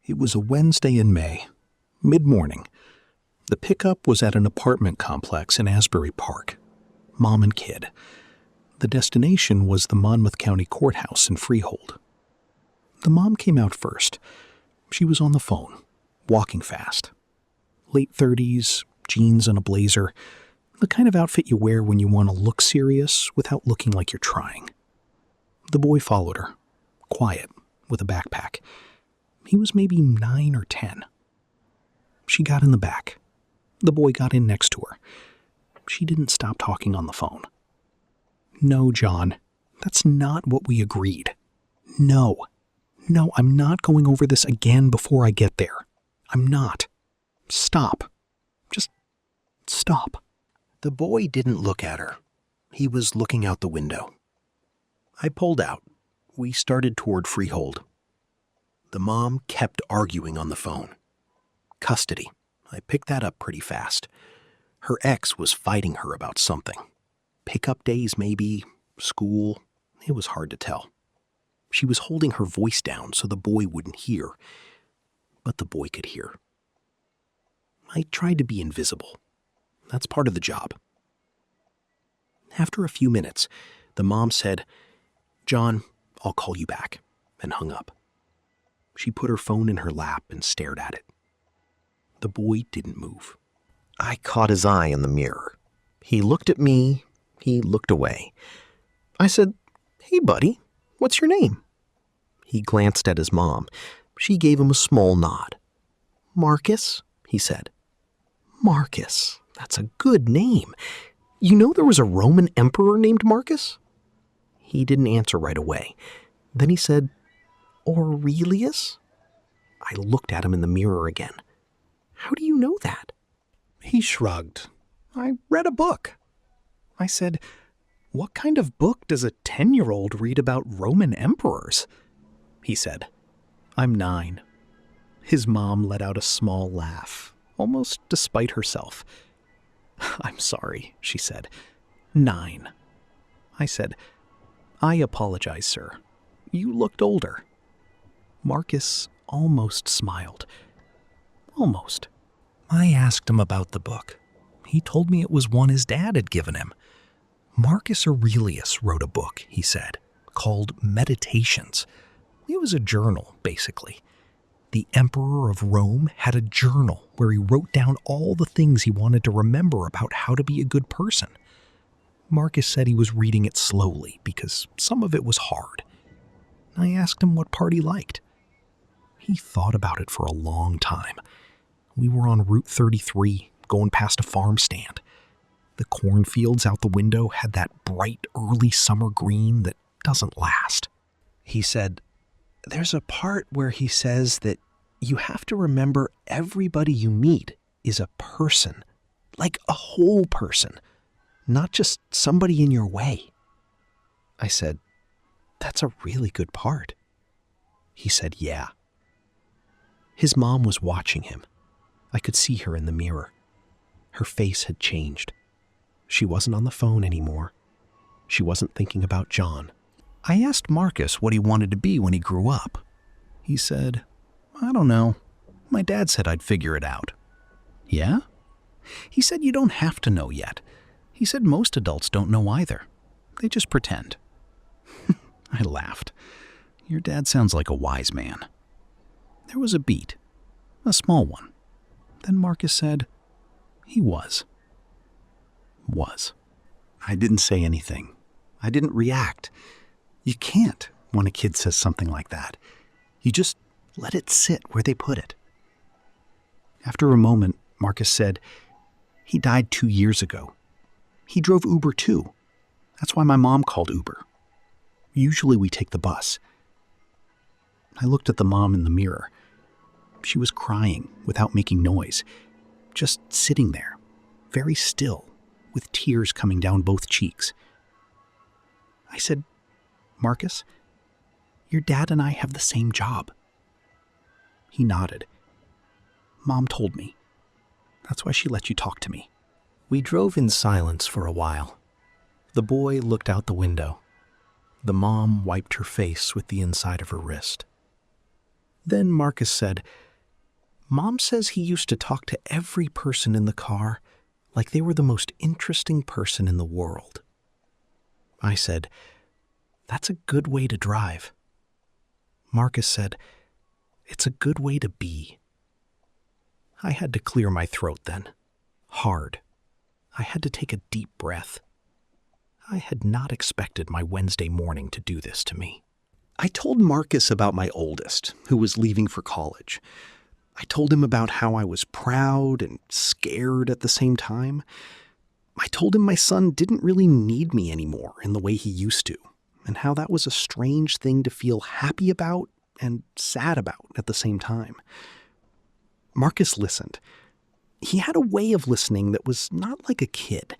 It was a Wednesday in May, mid-morning. The pickup was at an apartment complex in Asbury Park. Mom and kid. The destination was the Monmouth County Courthouse in Freehold. The mom came out first. She was on the phone, walking fast. Late 30s, jeans and a blazer, the kind of outfit you wear when you want to look serious without looking like you're trying. The boy followed her, quiet, with a backpack. He was maybe 9 or 10. She got in the back. The boy got in next to her. She didn't stop talking on the phone. No, John, that's not what we agreed. No, I'm not going over this again before I get there. I'm not. Stop. Just stop. The boy didn't look at her. He was looking out the window. I pulled out. We started toward Freehold. The mom kept arguing on the phone. Custody. I picked that up pretty fast. Her ex was fighting her about something. Pickup days, maybe. School. It was hard to tell. She was holding her voice down so the boy wouldn't hear. But the boy could hear. I tried to be invisible. That's part of the job. After a few minutes, the mom said, "John, I'll call you back," and hung up. She put her phone in her lap and stared at it. The boy didn't move. I caught his eye in the mirror. He looked at me. He looked away. I said, "Hey, buddy, what's your name?" He glanced at his mom. She gave him a small nod. "Marcus," he said. "Marcus, that's a good name. You know there was a Roman emperor named Marcus?" He didn't answer right away. Then he said, "Aurelius?" I looked at him in the mirror again. "How do you know that?" He shrugged. "I read a book." I said, "What kind of book does a 10-year-old read about Roman emperors?" He said, "I'm 9. His mom let out a small laugh, almost despite herself. "I'm sorry," she said. 9. I said, "I apologize, sir. You looked older." Marcus almost smiled. Almost. I asked him about the book. He told me it was one his dad had given him. Marcus Aurelius wrote a book, he said, called Meditations. It was a journal, basically. The Emperor of Rome had a journal where he wrote down all the things he wanted to remember about how to be a good person. Marcus said he was reading it slowly because some of it was hard. I asked him what part he liked. He thought about it for a long time. We were on Route 33, going past a farm stand. The cornfields out the window had that bright early summer green that doesn't last. He said, "There's a part where he says that you have to remember everybody you meet is a person, like a whole person, not just somebody in your way." I said, "That's a really good part." He said, "Yeah." His mom was watching him. I could see her in the mirror. Her face had changed. She wasn't on the phone anymore. She wasn't thinking about John. I asked Marcus what he wanted to be when he grew up. He said, "I don't know. My dad said I'd figure it out." "Yeah?" He said, "You don't have to know yet." He said most adults don't know either. They just pretend. I laughed. "Your dad sounds like a wise man." There was a beat, a small one. Then Marcus said, "He was." I didn't say anything. I didn't react. You can't when a kid says something like that. You just let it sit where they put it. After a moment, Marcus said, "He died 2 years ago. He drove Uber too. That's why my mom called Uber. Usually we take the bus." I looked at the mom in the mirror. She was crying without making noise, just sitting there, very still, with tears coming down both cheeks. I said, "Marcus, your dad and I have the same job." He nodded. "Mom told me. That's why she let you talk to me." We drove in silence for a while. The boy looked out the window. The mom wiped her face with the inside of her wrist. Then Marcus said, "Mom says he used to talk to every person in the car like they were the most interesting person in the world." I said, "That's a good way to drive." Marcus said, "It's a good way to be." I had to clear my throat then. Hard. I had to take a deep breath. I had not expected my Wednesday morning to do this to me. I told Marcus about my oldest, who was leaving for college. I told him about how I was proud and scared at the same time. I told him my son didn't really need me anymore in the way he used to, and how that was a strange thing to feel happy about and sad about at the same time. Marcus listened. He had a way of listening that was not like a kid.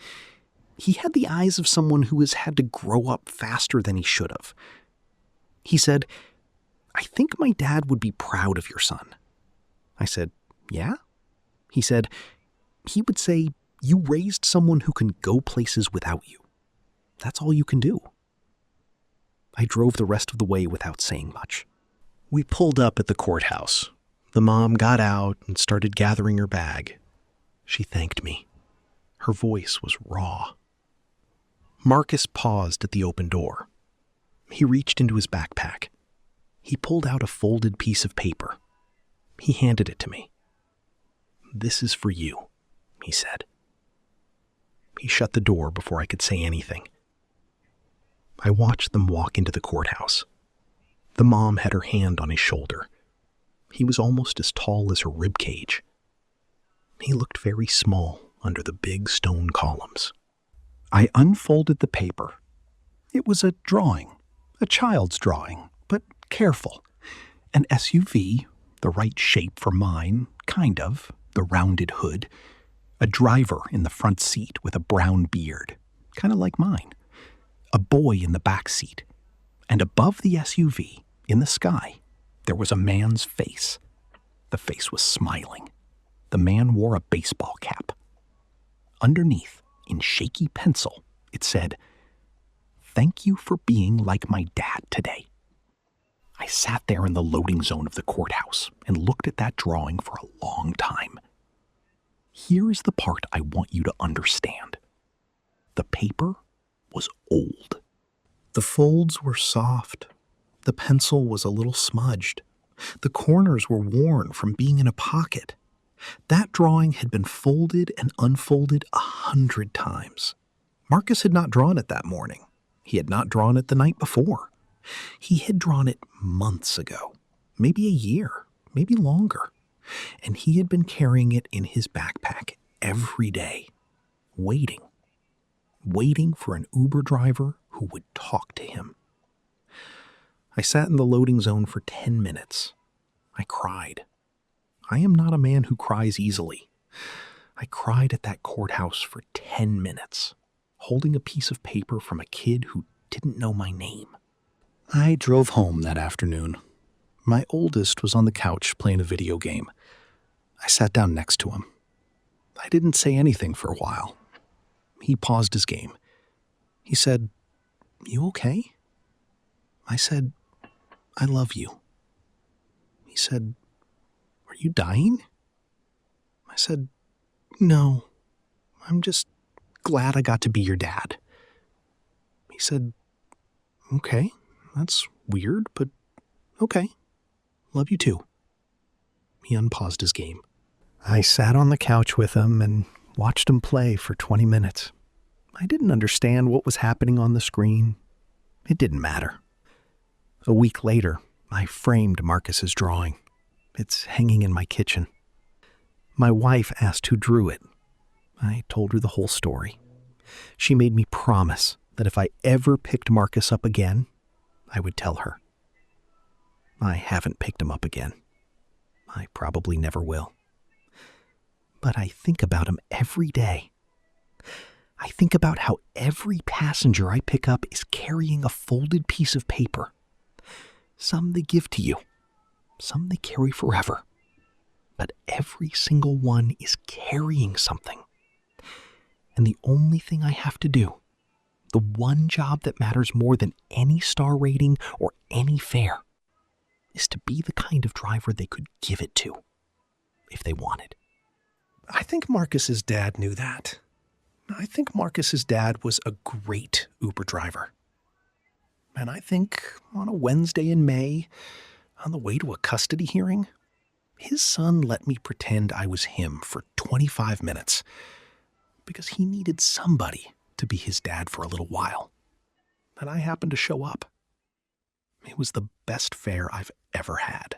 He had the eyes of someone who has had to grow up faster than he should have. He said, "I think my dad would be proud of your son." I said, "Yeah?" He said, "He would say, you raised someone who can go places without you. That's all you can do." I drove the rest of the way without saying much. We pulled up at the courthouse. The mom got out and started gathering her bag. She thanked me. Her voice was raw. Marcus paused at the open door. He reached into his backpack. He pulled out a folded piece of paper. He handed it to me. "This is for you," he said. He shut the door before I could say anything. I watched them walk into the courthouse. The mom had her hand on his shoulder. He was almost as tall as her rib cage. He looked very small under the big stone columns. I unfolded the paper. It was a drawing, a child's drawing, but careful. An SUV, the right shape for mine, kind of, the rounded hood. A driver in the front seat with a brown beard, kind of like mine. A boy in the back seat. And above the SUV, in the sky, there was a man's face. The face was smiling. The man wore a baseball cap. Underneath, in shaky pencil, it said, "Thank you for being like my dad today." I sat there in the loading zone of the courthouse and looked at that drawing for a long time. Here is the part I want you to understand. The paper was old. The folds were soft. The pencil was a little smudged. The corners were worn from being in a pocket. That drawing had been folded and unfolded 100 times. Marcus had not drawn it that morning. He had not drawn it the night before. He had drawn it months ago, maybe a year, maybe longer. And he had been carrying it in his backpack every day, waiting for an Uber driver who would talk to him. I sat in the loading zone for 10 minutes. I cried. I am not a man who cries easily. I cried at that courthouse for 10 minutes, holding a piece of paper from a kid who didn't know my name. I drove home that afternoon. My oldest was on the couch playing a video game. I sat down next to him. I didn't say anything for a while. He paused his game. He said, "You okay?" I said, "I love you." He said, "Are you dying?" I said, "No, I'm just glad I got to be your dad." He said, "Okay, that's weird, but okay. Love you too." He unpaused his game. I sat on the couch with him and watched him play for 20 minutes. I didn't understand what was happening on the screen. It didn't matter. A week later, I framed Marcus's drawing. It's hanging in my kitchen. My wife asked who drew it. I told her the whole story. She made me promise that if I ever picked Marcus up again, I would tell her. I haven't picked him up again. I probably never will. But I think about him every day. I think about how every passenger I pick up is carrying a folded piece of paper. Some they give to you. Some they carry forever. But every single one is carrying something. And the only thing I have to do, the one job that matters more than any star rating or any fare, is to be the kind of driver they could give it to if they wanted. I think Marcus's dad knew that. I think Marcus's dad was a great Uber driver. And I think on a Wednesday in May, on the way to a custody hearing, his son let me pretend I was him for 25 minutes because he needed somebody to be his dad for a little while. And I happened to show up. It was the best fare I've ever had.